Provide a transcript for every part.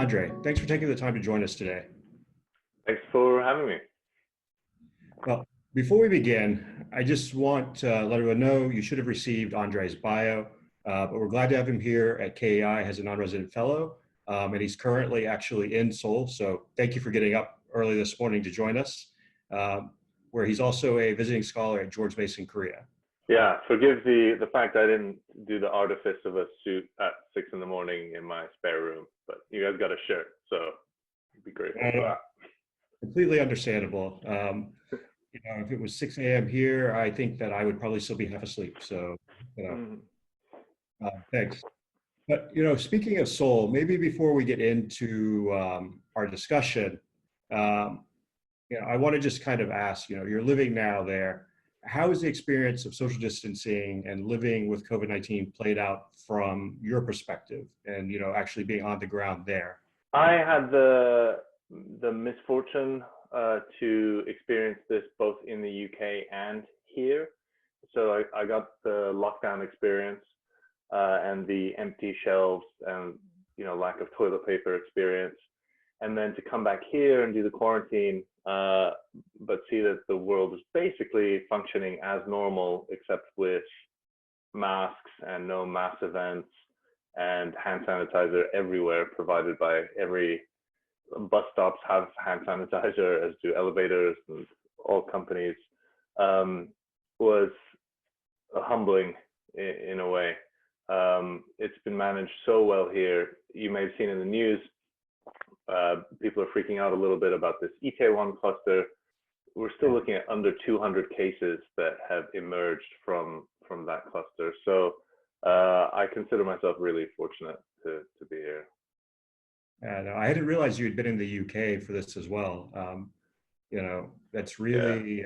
Andray, thanks for taking the time to join us today. Thanks for having me. Well, before we begin, I just want to let everyone know you should have received Andray's bio, but we're glad to have him here at KAI as a non-resident fellow, and he's currently actually in Seoul. So thank you for getting up early this morning to join us, where he's also a visiting scholar at George Mason, Korea. Yeah, forgive the fact I didn't do the artifice of a suit at 6 in the morning in my spare room, but you guys got a shirt, so I'd be grateful for that. Completely understandable. If it was 6 a.m. here, I think that I would probably still be half asleep. So, thanks. But speaking of Seoul, maybe before we get into our discussion, I want to just kind of ask, you're living now there. How is the experience of social distancing and living with COVID-19 played out from your perspective and, actually being on the ground there? I had the misfortune to experience this both in the UK and here. So I got the lockdown experience and the empty shelves and, lack of toilet paper experience. And then to come back here and do the quarantine, but see that the world is basically functioning as normal, except with masks and no mass events and hand sanitizer everywhere, provided by every bus stops have hand sanitizer, as do elevators and all companies, was humbling in a way. It's been managed so well here. You may have seen in the news, people are freaking out a little bit about this Itaewon cluster. We're still looking at under 200 cases that have emerged from that cluster. So I consider myself really fortunate to be here. And I hadn't realized you had been in the UK for this as well. That's really,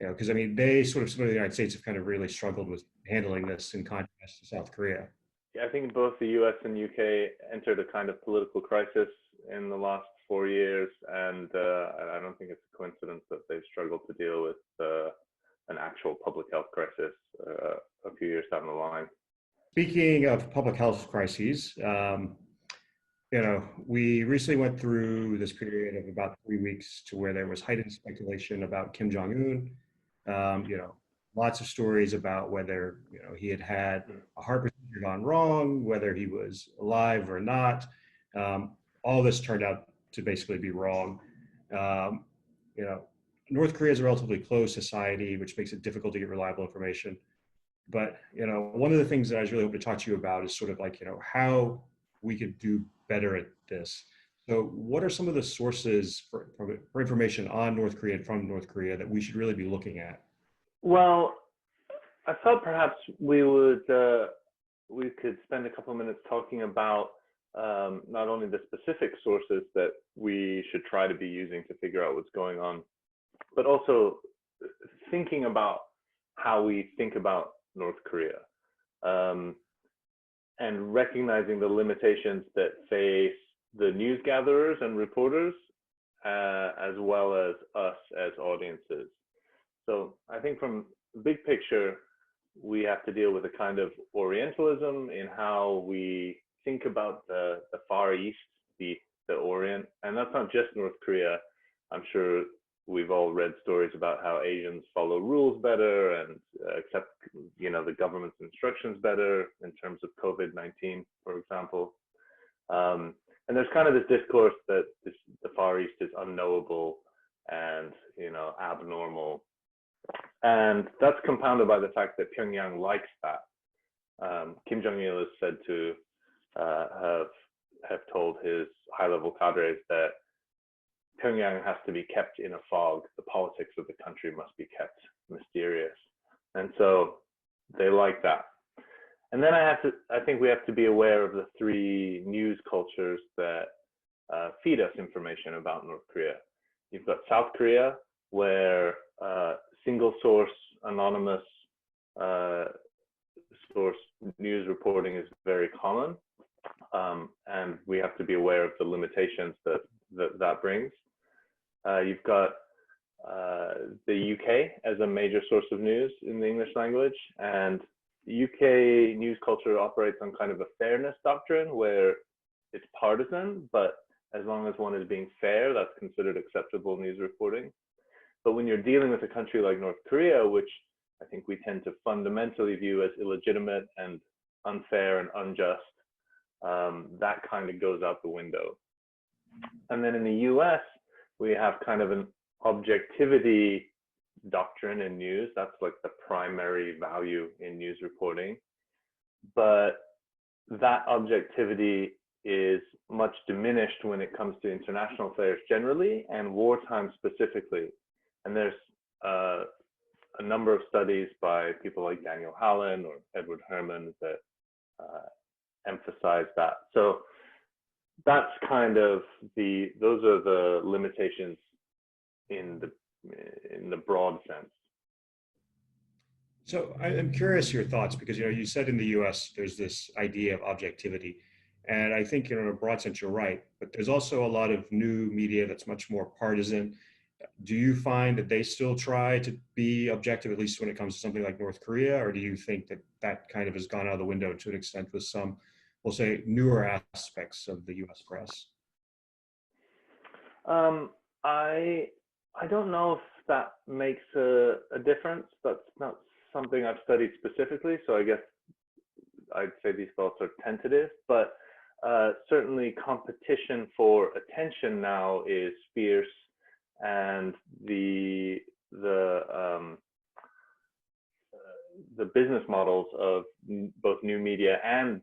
because they some of the United States have kind of really struggled with handling this in contrast to South Korea. Yeah, I think both the US and UK entered a kind of political crisis in the last 4 years, and I don't think it's a coincidence that they've struggled to deal with an actual public health crisis a few years down the line. Speaking of public health crises, we recently went through this period of about 3 weeks to where there was heightened speculation about Kim Jong-un. Lots of stories about whether he had a heart procedure gone wrong, whether he was alive or not. All this turned out to basically be wrong. North Korea is a relatively closed society, which makes it difficult to get reliable information. But one of the things that I was really hoping to talk to you about is sort of like how we could do better at this. So what are some of the sources for information on North Korea and from North Korea that we should really be looking at? Well, I thought perhaps we could spend a couple of minutes talking about not only the specific sources that we should try to be using to figure out what's going on, but also thinking about how we think about North Korea, and recognizing the limitations that face the news gatherers and reporters, as well as us as audiences. So I think from the big picture, we have to deal with a kind of Orientalism in how we think about the Far East, the Orient, and that's not just North Korea. I'm sure we've all read stories about how Asians follow rules better and accept, the government's instructions better in terms of COVID-19, for example. And there's kind of this discourse that the Far East is unknowable and, abnormal. And that's compounded by the fact that Pyongyang likes that. Kim Jong-il is said to have told his high-level cadres that Pyongyang has to be kept in a fog. The politics of the country must be kept mysterious. And so they like that. And then I think we have to be aware of the three news cultures that feed us information about North Korea. You've got South Korea, where single source, anonymous source news reporting is very common. And we have to be aware of the limitations that brings. You've got the UK as a major source of news in the English language, and UK news culture operates on kind of a fairness doctrine where it's partisan, but as long as one is being fair, that's considered acceptable news reporting. But when you're dealing with a country like North Korea, which I think we tend to fundamentally view as illegitimate and unfair and unjust, that kind of goes out the window. And then in the US, we have kind of an objectivity doctrine in news. That's like the primary value in news reporting. But that objectivity is much diminished when it comes to international affairs generally and wartime specifically. And there's a number of studies by people like Daniel Hallen or Edward Herman that emphasize that. So that's kind of those are the limitations in the broad sense. So I'm curious your thoughts, because you said in the U.S. there's this idea of objectivity, and I think in a broad sense you're right. But there's also a lot of new media that's much more partisan. Do you find that they still try to be objective, at least when it comes to something like North Korea, or do you think that that kind of has gone out of the window to an extent with some, we'll say, newer aspects of the U.S. press? I don't know if that makes a difference. That's not something I've studied specifically, so I guess I'd say these thoughts are tentative, but certainly competition for attention now is fierce, and the business models of both new media and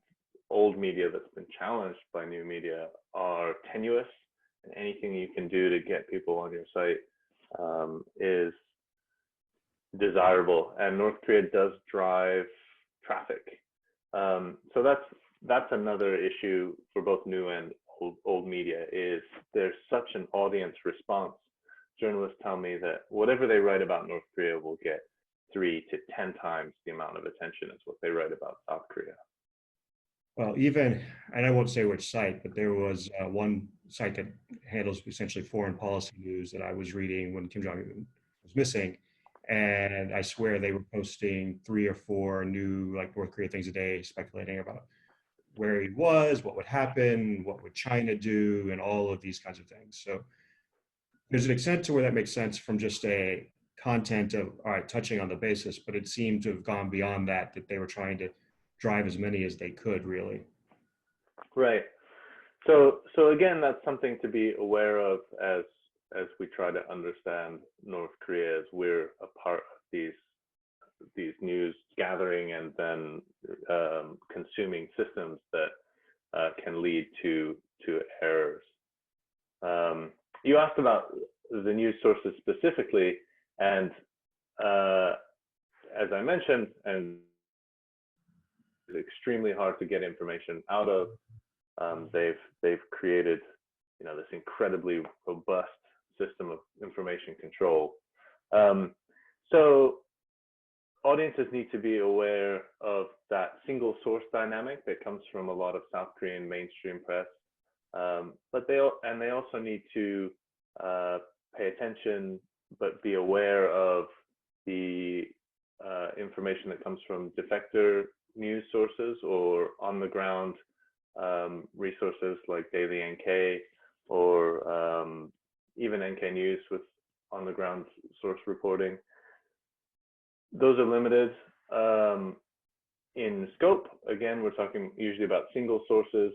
old media that's been challenged by new media are tenuous, and anything you can do to get people on your site is desirable, and North Korea does drive traffic. So that's another issue for both new and old media, is there's such an audience response. Journalists tell me that whatever they write about North Korea will get 3 to 10 times the amount of attention as what they write about South Korea. Well, even, and I won't say which site, but there was one site that handles essentially foreign policy news that I was reading when Kim Jong-un was missing. And I swear they were posting 3 or 4 new North Korea things a day, speculating about where he was, what would happen, what would China do, and all of these kinds of things. So there's an extent to where that makes sense from just a content of, all right, touching on the basis, but it seemed to have gone beyond that they were trying to drive as many as they could, really. Right. So again, that's something to be aware of as we try to understand North Korea, as we're a part of these news gathering and then consuming systems that can lead to errors. You asked about the news sources specifically, and as I mentioned, and it's extremely hard to get information out of. They've created, this incredibly robust system of information control. So audiences need to be aware of that single source dynamic that comes from a lot of South Korean mainstream press. But they also need to pay attention, but be aware of the information that comes from defector news sources or on the ground resources like Daily NK or even NK News with on the ground source reporting. Those are limited in scope. Again, we're talking usually about single sources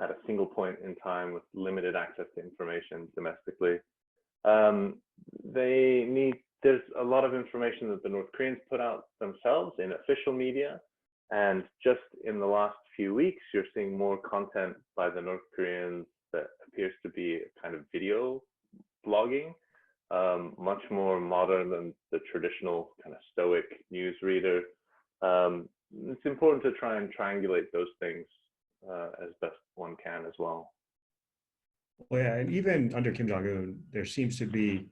at a single point in time with limited access to information domestically. There's a lot of information that the North Koreans put out themselves in official media. And just in the last few weeks, you're seeing more content by the North Koreans that appears to be a kind of video blogging, much more modern than the traditional kind of stoic news reader. It's important to try and triangulate those things as best one can as well. Well, yeah, and even under Kim Jong-un, there seems to be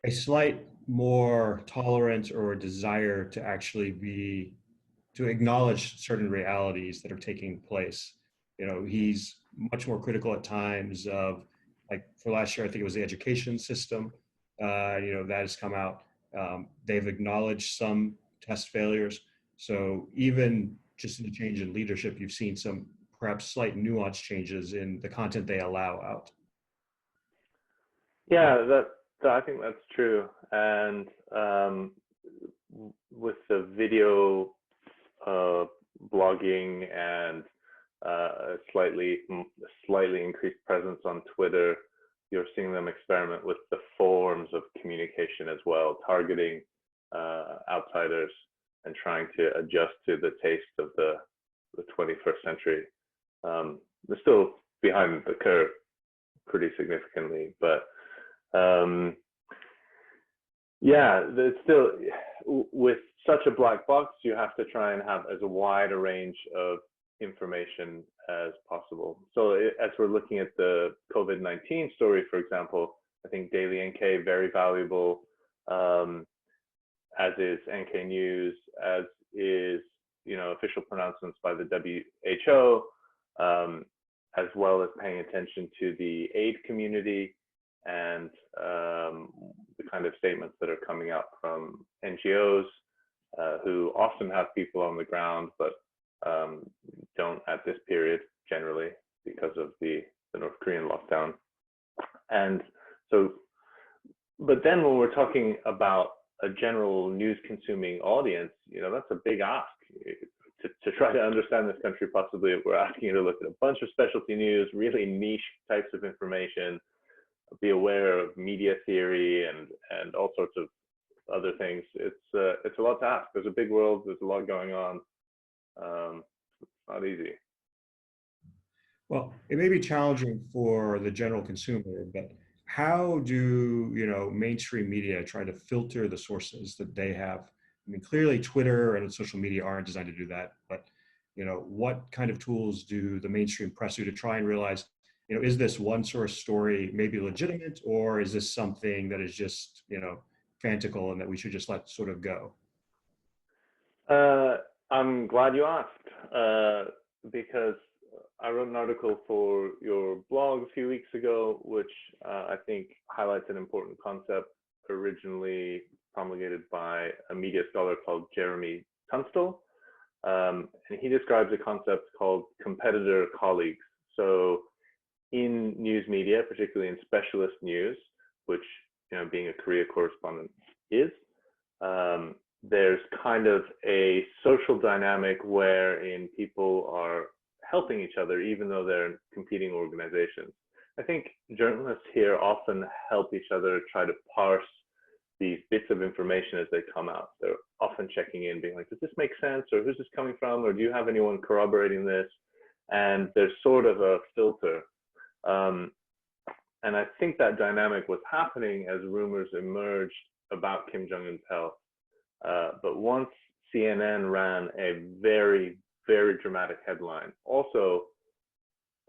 a slight more tolerance or a desire to actually to acknowledge certain realities that are taking place. He's much more critical at times of, like for last year, I think it was the education system, that has come out. They've acknowledged some test failures. So even just in the change in leadership, you've seen some perhaps slight nuance changes in the content they allow out. Yeah, I think that's true. And with the video blogging and slightly increased presence on Twitter, you're seeing them experiment with the forms of communication as well, targeting outsiders and trying to adjust to the taste of the 21st century. They're still behind the curve pretty significantly, but yeah, it's still, with such a black box, you have to try and have as wide a range of information as possible. So as we're looking at the COVID-19 story, for example, I think Daily NK, very valuable, as is NK News, as is, official pronouncements by the WHO, as well as paying attention to the aid community and the kind of statements that are coming out from NGOs, who often have people on the ground, but don't at this period generally because of the North Korean lockdown. And so, but then when we're talking about a general news consuming audience, that's a big ask. To try to understand this country, possibly we're asking you to look at a bunch of specialty news, really niche types of information, be aware of media theory and all sorts of other things. It's a lot to ask. There's a big world. There's a lot going on. It's not easy. Well, it may be challenging for the general consumer, but how do mainstream media try to filter the sources that they have? I mean, clearly Twitter and social media aren't designed to do that, but what kind of tools do the mainstream press do to try and realize, is this one source story maybe legitimate, or is this something that is just fantastical and that we should just let sort of go? I'm glad you asked, because I wrote an article for your blog a few weeks ago, which I think highlights an important concept originally promulgated by a media scholar called Jeremy Tunstall. And he describes a concept called competitor colleagues. So in news media, particularly in specialist news, which, being a Korea correspondent is, there's kind of a social dynamic wherein people are helping each other, even though they're competing organizations. I think journalists here often help each other try to parse these bits of information as they come out. They're often checking in, being like, does this make sense? Or who's this coming from? Or do you have anyone corroborating this? And there's sort of a filter. And I think that dynamic was happening as rumors emerged about Kim Jong-un's health. But once CNN ran a very, very dramatic headline, also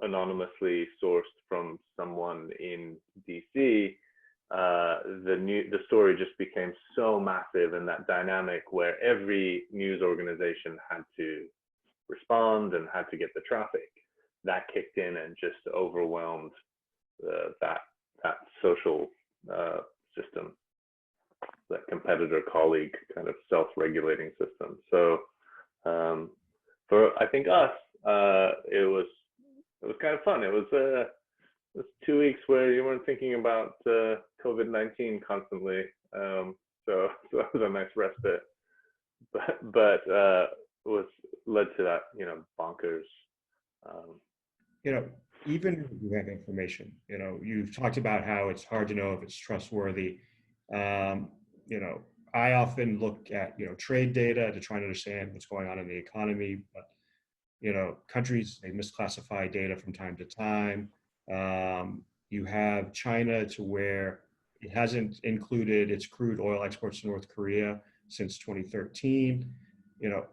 anonymously sourced from someone in DC, the story just became so massive, and that dynamic where every news organization had to respond and had to get the traffic, that kicked in and just overwhelmed that social system, that competitor colleague kind of self-regulating system. So for I think us, it was kind of fun. It was 2 weeks where you weren't thinking about COVID-19 constantly, so that was a nice respite. But was led to that bonkers. Even if you have information, you've talked about how it's hard to know if it's trustworthy. I often look at trade data to try and understand what's going on in the economy, but countries, they misclassify data from time to time. You have China, to where it hasn't included its crude oil exports to North Korea since 2013.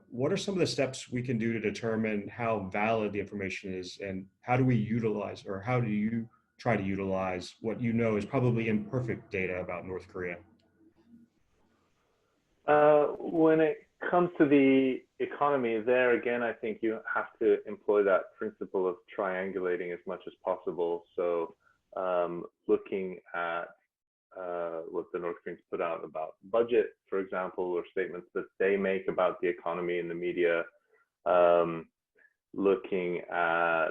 What are some of the steps we can do to determine how valid the information is, and how do we utilize, or how do you try to utilize what is probably imperfect data about North Korea? When it comes to the economy, there again, I think you have to employ that principle of triangulating as much as possible. So looking at what the North Koreans put out about budget, for example, or statements that they make about the economy in the media, looking at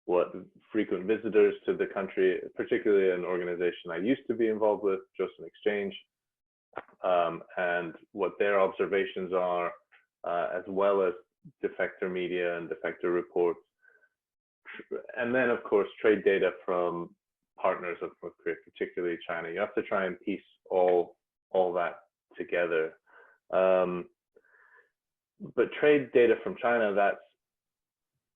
what frequent visitors to the country, particularly an organization I used to be involved with, Just an Exchange, and what their observations are, as well as defector media and defector reports. And then, of course, trade data from partners of North Korea, particularly China. You have to try and piece all that together. But trade data from China,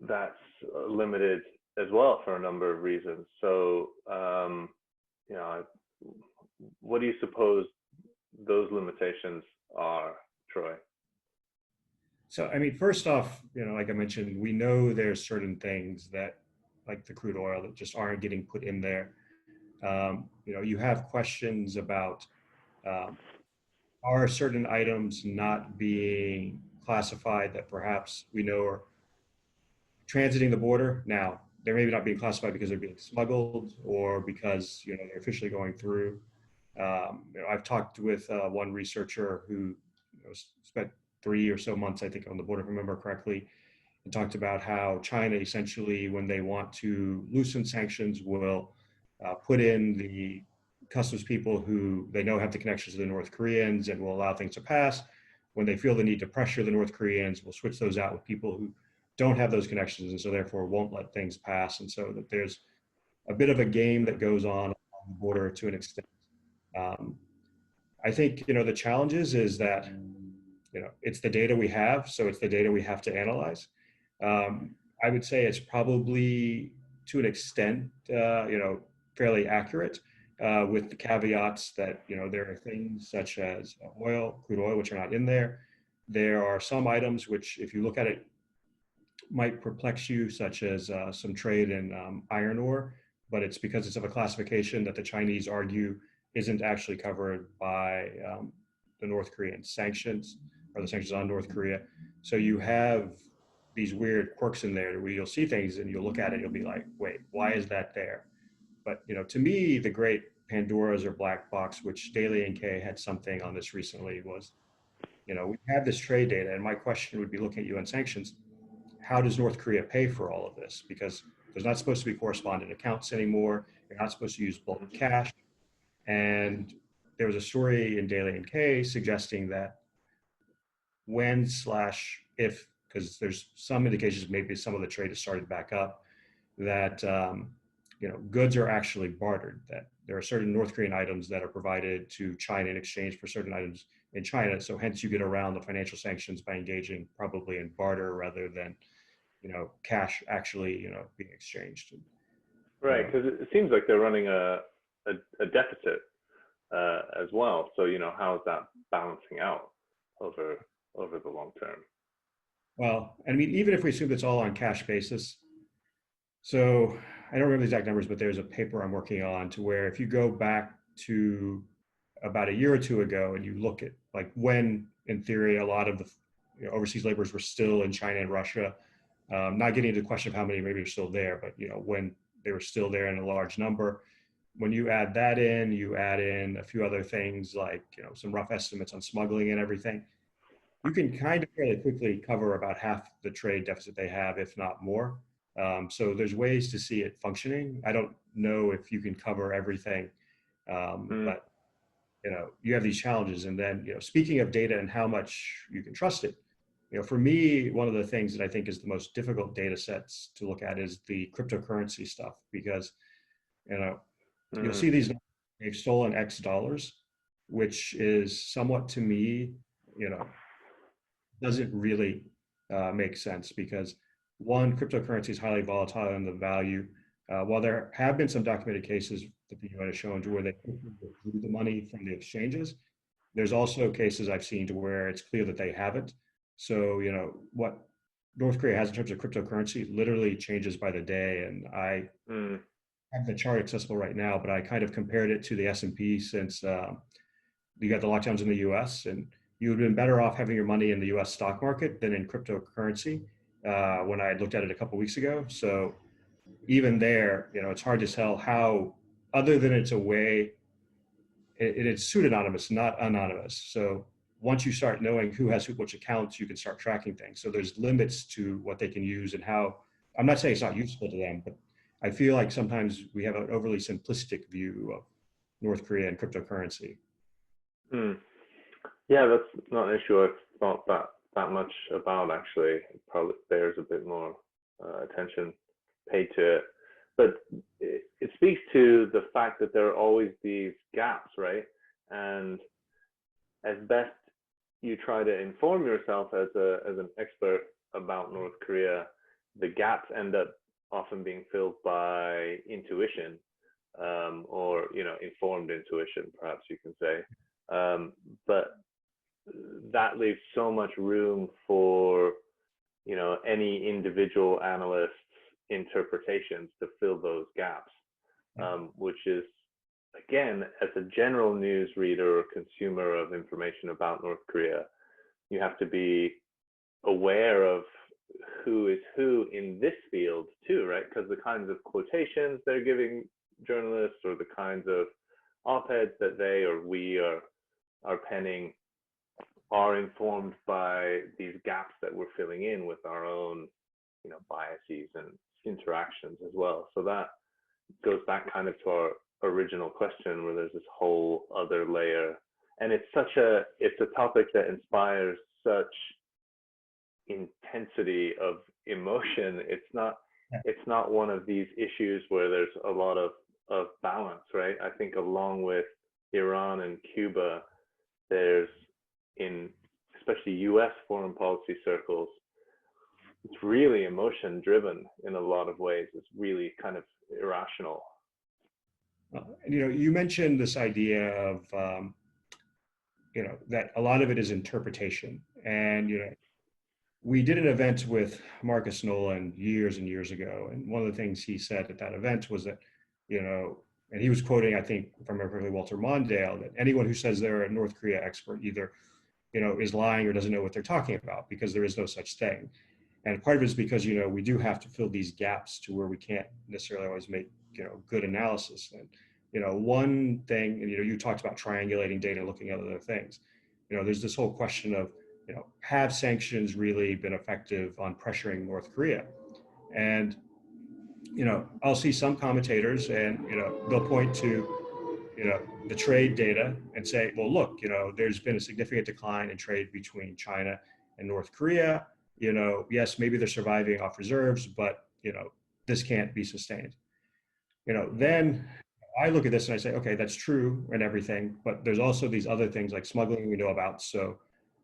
that's limited as well for a number of reasons. So, you know, what do you suppose those limitations are, Troy? So, I mean, first off, you know, like I mentioned, we know there's certain things that, like the crude oil, that just aren't getting put in there. You know, you have questions about are certain items not being classified that perhaps we know are transiting the border. Now, they're maybe not being classified because they're being smuggled or because, you know, they're officially going through. You know, I've talked with one researcher who, you know, spent 3 or so months, I think, on the border, if I remember correctly, and talked about how China essentially, when they want to loosen sanctions, will put in the customs people who they know have the connections to the North Koreans and will allow things to pass. When they feel the need to pressure the North Koreans, will switch those out with people who don't have those connections and so therefore won't let things pass. And so that there's a bit of a game that goes on the border to an extent. I think, you know, the challenges is that, you know, it's the data we have, so it's the data we have to analyze. I would say it's probably to an extent, you know, fairly accurate, with the caveats that, you know, there are things such as oil, crude oil, which are not in there. There are some items which, if you look at it, might perplex you, such as some trade in iron ore, but it's because it's of a classification that the Chinese argue isn't actually covered by the North Korean sanctions, or the sanctions on North Korea. So you have these weird quirks in there where you'll see things and you'll look at it, you'll be like, wait, why is that there? But, you know, to me, the great Pandora's or black box, which Daily NK had something on this recently, was, you know, we have this trade data, and my question would be, looking at UN sanctions, how does North Korea pay for all of this? Because there's not supposed to be correspondent accounts anymore. You're not supposed to use bulk cash. And there was a story in Daily NK suggesting that when/if, because there's some indications maybe some of the trade has started back up, that you know, goods are actually bartered, that there are certain North Korean items that are provided to China in exchange for certain items in China. So hence you get around the financial sanctions by engaging probably in barter rather than, you know, cash actually, you know, being exchanged. Right, because it seems like they're running a deficit as well. So, you know, how is that balancing out over the long term? Well, I mean, even if we assume it's all on cash basis, so I don't remember the exact numbers, but there's a paper I'm working on to where if you go back to about a year or two ago and you look at like when, in theory, a lot of the, you know, overseas laborers were still in China and Russia, not getting into the question of how many maybe are still there, but, you know, when they were still there in a large number, when you add that in, you add in a few other things like, you know, some rough estimates on smuggling and everything, you can kind of fairly quickly cover about half the trade deficit they have, if not more. So there's ways to see it functioning. I don't know if you can cover everything, but, you know, you have these challenges. And then, you know, speaking of data and how much you can trust it, you know, for me, one of the things that I think is the most difficult data sets to look at is the cryptocurrency stuff, because, you know, you'll see these, they've stolen X dollars, which is somewhat, to me, you know, doesn't really make sense, because one, cryptocurrency is highly volatile in the value. While there have been some documented cases that the UN has shown to where they withdrew the money from the exchanges, there's also cases I've seen to where it's clear that they haven't. So, you know, what North Korea has in terms of cryptocurrency literally changes by the day. And I have the chart accessible right now, but I kind of compared it to the S&P since you got the lockdowns in the US, and you would have been better off having your money in the US stock market than in cryptocurrency when I looked at it a couple of weeks ago. So even there, you know, it's hard to tell how, other than it's a way, it's pseudonymous, not anonymous. So once you start knowing who has which accounts, you can start tracking things. So there's limits to what they can use and how. I'm not saying it's not useful to them, but I feel like sometimes we have an overly simplistic view of North Korea and cryptocurrency. Hmm. Yeah, that's not an issue I've thought that much about, actually. It probably bears a bit more attention paid to it. But it speaks to the fact that there are always these gaps, right? And as best you try to inform yourself as an expert about North Korea, the gaps end up often being filled by intuition, or informed intuition, perhaps you can say. But that leaves so much room for any individual analyst's interpretations to fill those gaps, which is, again, as a general news reader or consumer of information about North Korea, you have to be aware of who is who in this field too, right? Because the kinds of quotations they're giving journalists, or the kinds of op-eds that they or we are penning, are informed by these gaps that we're filling in with our own biases and interactions as well. So that goes back kind of to our original question, where there's this whole other layer, and it's a topic that inspires such intensity of emotion. It's not one of these issues where there's a lot of balance, right? I think along with Iran and Cuba, there's, in especially US foreign policy circles, it's really emotion driven in a lot of ways. It's really kind of irrational. You mentioned this idea of that a lot of it is interpretation, and we did an event with Marcus Nolan years and years ago, and one of the things he said at that event was that and he was quoting, I think, if I remember correctly, Walter Mondale, that anyone who says they're a North Korea expert either is lying or doesn't know what they're talking about, because there is no such thing. And part of it is because we do have to fill these gaps to where we can't necessarily always make good analysis. And one thing, and you talked about triangulating data, looking at other things. There's this whole question of have sanctions really been effective on pressuring North Korea? And I'll see some commentators, and they'll point to the trade data and say, well, look, there's been a significant decline in trade between China and North Korea. Yes, maybe they're surviving off reserves, but this can't be sustained. Then I look at this and I say, okay, that's true and everything, but there's also these other things like smuggling we know about. So,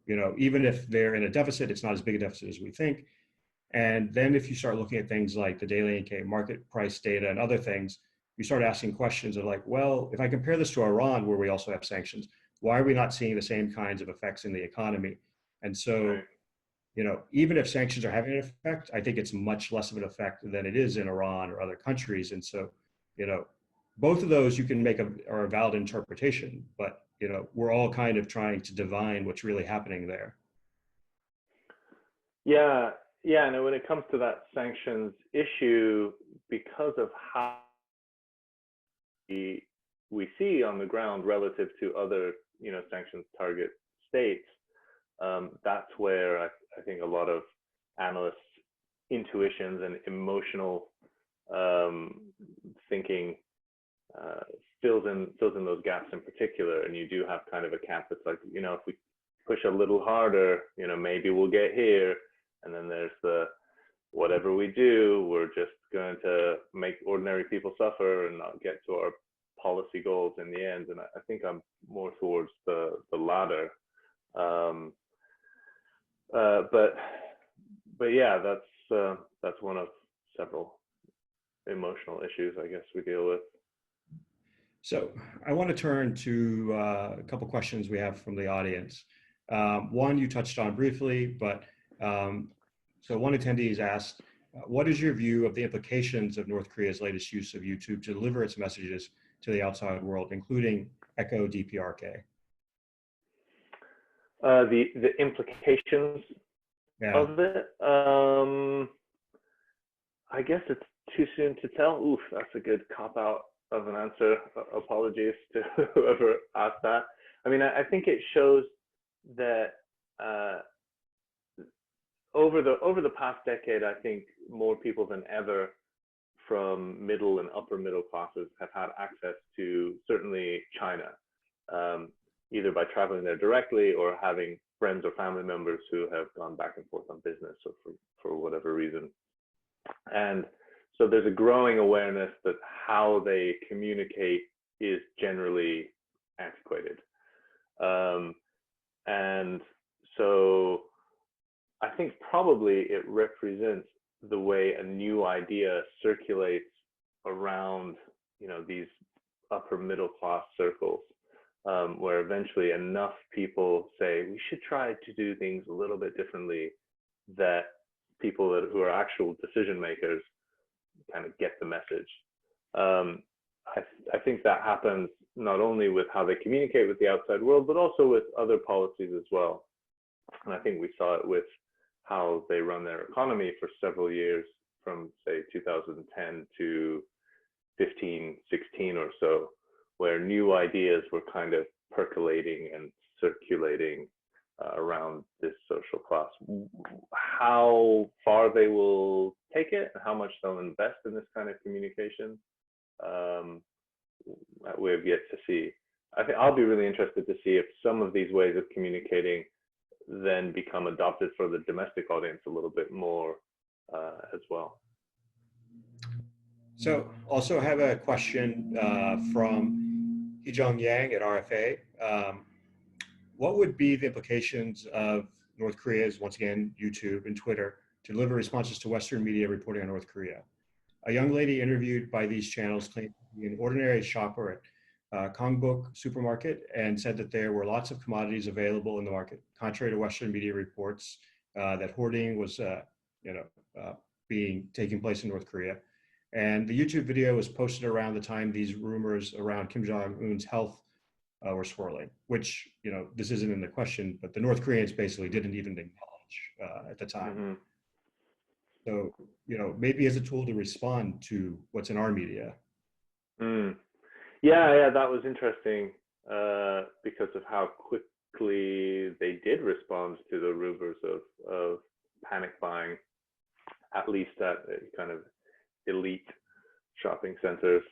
even if they're in a deficit, it's not as big a deficit as we think. And then if you start looking at things like the daily Nikkei market price data and other things, you start asking questions of like, well, if I compare this to Iran, where we also have sanctions, why are we not seeing the same kinds of effects in the economy? And so, even if sanctions are having an effect, I think it's much less of an effect than it is in Iran or other countries. And so, both of those you can make are a valid interpretation, but we're all kind of trying to divine what's really happening there. Yeah, and when it comes to that sanctions issue, because of how we see on the ground relative to other sanctions target states, that's where I think a lot of analysts' intuitions and emotional thinking fills in those gaps in particular. And you do have kind of a cap that's like, if we push a little harder, maybe we'll get here. And then there's the, whatever we do, we're just going to make ordinary people suffer and not get to our policy goals in the end. And I think I'm more towards the latter. But yeah, that's one of several emotional issues I guess we deal with. So I want to turn to a couple questions we have from the audience. One you touched on briefly, but so one attendee has asked, what is your view of the implications of North Korea's latest use of YouTube to deliver its messages to the outside world, including Echo DPRK? The implications of it, I guess it's too soon to tell. Oof, that's a good cop-out of an answer. Apologies to whoever asked that. I mean, I think it shows that over the past decade, I think more people than ever from middle and upper middle classes have had access to certainly China, either by traveling there directly or having friends or family members who have gone back and forth on business or for whatever reason. And so there's a growing awareness that how they communicate is generally antiquated. And so I think probably it represents the way a new idea circulates around, these upper middle class circles, where eventually enough people say we should try to do things a little bit differently, that people who are actual decision makers kind of get the message. I think that happens not only with how they communicate with the outside world, but also with other policies as well. And I think we saw it with how they run their economy for several years, from say 2010 to 15, 16 or so, where new ideas were kind of percolating and circulating around this social class. How far they will take it and how much they'll invest in this kind of communication, we have yet to see. I think I'll be really interested to see if some of these ways of communicating then become adopted for the domestic audience a little bit more as well. So also have a question from Hee-Jung Yang at RFA. What would be the implications of North Korea's, once again, YouTube and Twitter, to deliver responses to Western media reporting on North Korea? A young lady interviewed by these channels claimed to be an ordinary shopper at Kongbuk supermarket and said that there were lots of commodities available in the market, contrary to Western media reports that hoarding was taking place in North Korea. And the YouTube video was posted around the time these rumors around Kim Jong-un's health were swirling, which, this isn't in the question, but the North Koreans basically didn't even acknowledge at the time. Mm-hmm. So, maybe as a tool to respond to what's in our media. Yeah, that was interesting because of how quickly they did respond to the rumors of panic buying, at least at kind of elite shopping centers.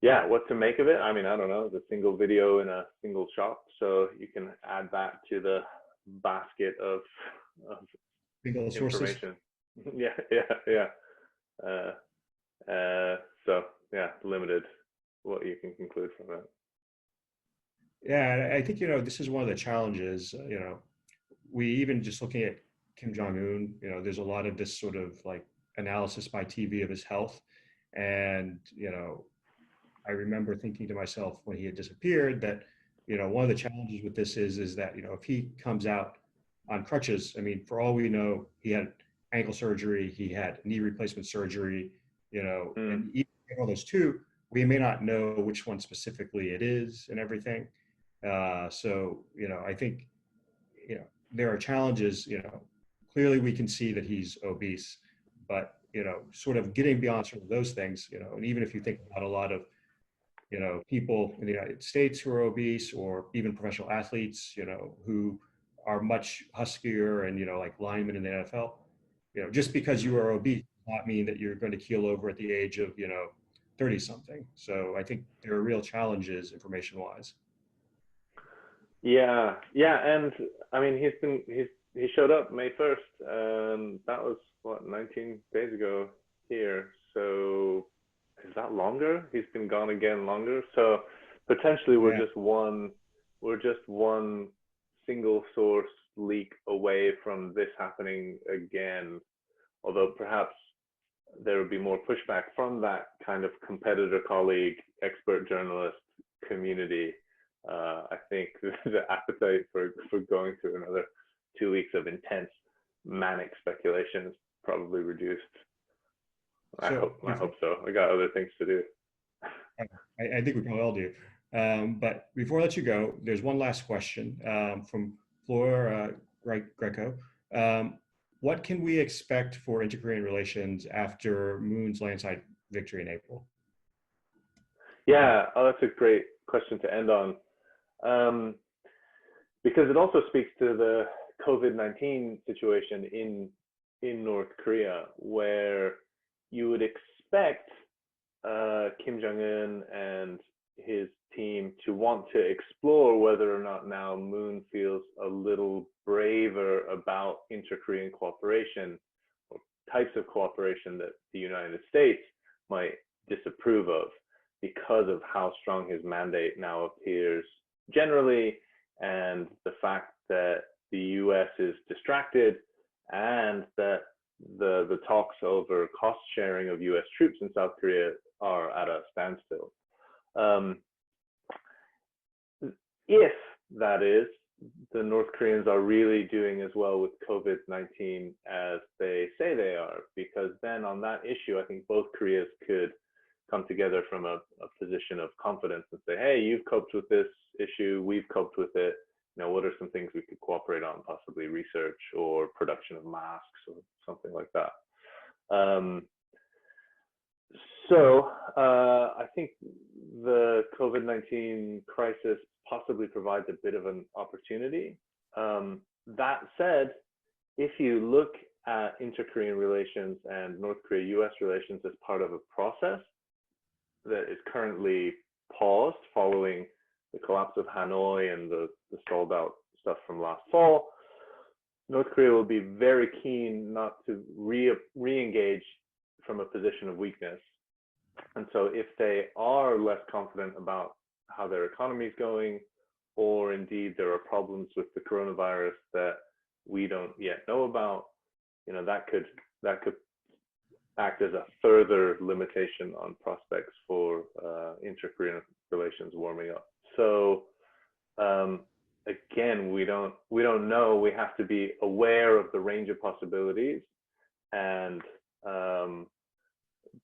Yeah, what to make of it? I mean, I don't know, the single video in a single shop, so you can add that to the basket of single sources. information. Yeah. So yeah, limited what you can conclude from that. Yeah, I think, this is one of the challenges, we even just looking at Kim Jong-un, there's a lot of this sort of like analysis by TV of his health. And, I remember thinking to myself when he had disappeared that, one of the challenges with this is that, if he comes out on crutches, I mean, for all we know, he had ankle surgery, he had knee replacement surgery, and even all those two, we may not know which one specifically it is and everything. So, I think, there are challenges, clearly we can see that he's obese, but, sort of getting beyond sort of those things, and even if you think about a lot of, people in the United States who are obese, or even professional athletes, who are much huskier and, like linemen in the NFL, just because you are obese does not mean that you're going to keel over at the age of, 30 something. So I think there are real challenges information wise. Yeah. And I mean, he showed up May 1st. That was what, 19 days ago here. So is that longer? He's been gone again longer. So potentially we're just one single source leak away from this happening again. Although perhaps there would be more pushback from that kind of competitor, colleague, expert journalist community. I think the appetite for going through another 2 weeks of intense manic speculation is probably reduced. I hope so. I got other things to do. I think we probably all do. But before I let you go, there's one last question from Flora Greco. What can we expect for interkorean relations after Moon's landslide victory in April? Yeah, that's a great question to end on. because it also speaks to the COVID-19 situation in North Korea, where you would expect Kim Jong-un and his team to want to explore whether or not now Moon feels a little braver about inter-Korean cooperation or types of cooperation that the United States might disapprove of because of how strong his mandate now appears generally, and the fact that the US is distracted and that the talks over cost sharing of US troops in South Korea are at a standstill. If that is, the North Koreans are really doing as well with COVID-19 as they say they are, because then on that issue, I think both Koreas could come together from a position of confidence and say, hey, you've coped with this issue, we've coped with it. You know, what are some things we could cooperate on, possibly research or production of masks or something like that. I think the COVID-19 crisis possibly provides a bit of an opportunity. That said, if you look at inter-Korean relations and North Korea-US relations as part of a process that is currently paused following the collapse of Hanoi and the stalled out stuff from last fall, North Korea will be very keen not to re-engage from a position of weakness. And so if they are less confident about how their economy is going, or indeed there are problems with the coronavirus that we don't yet know about, you know, that could act as a further limitation on prospects for inter-Korean relations warming up. So again, we don't know. We have to be aware of the range of possibilities and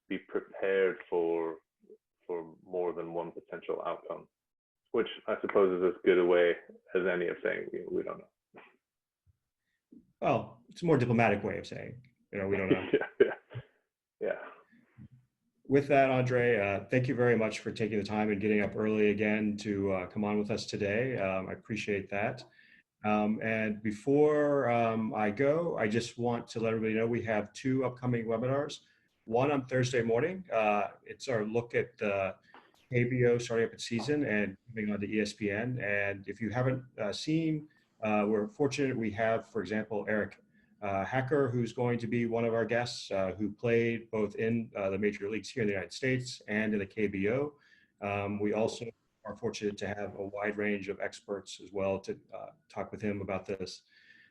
be prepared for more than one potential outcome, which I suppose is as good a way as any of saying we don't know. Well, it's a more diplomatic way of saying, you know, we don't know. Yeah. With that, Andray, thank you very much for taking the time and getting up early again to come on with us today. I appreciate that. And before I go, I just want to let everybody know we have 2 upcoming webinars. One on Thursday morning. It's our look at the KBO starting up its season and moving on to ESPN. And if you haven't seen, we're fortunate we have, for example, Eric Hacker, who's going to be one of our guests, who played both in the major leagues here in the United States and in the KBO. We also are fortunate to have a wide range of experts as well to talk with him about this.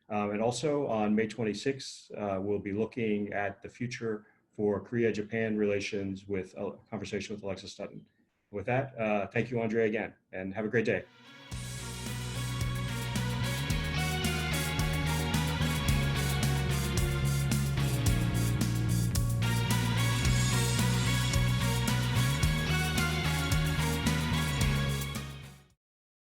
And also on May 26th, we'll be looking at the future for Korea-Japan relations with a conversation with Alexa Stutton. With that, thank you, Andray, again, and have a great day.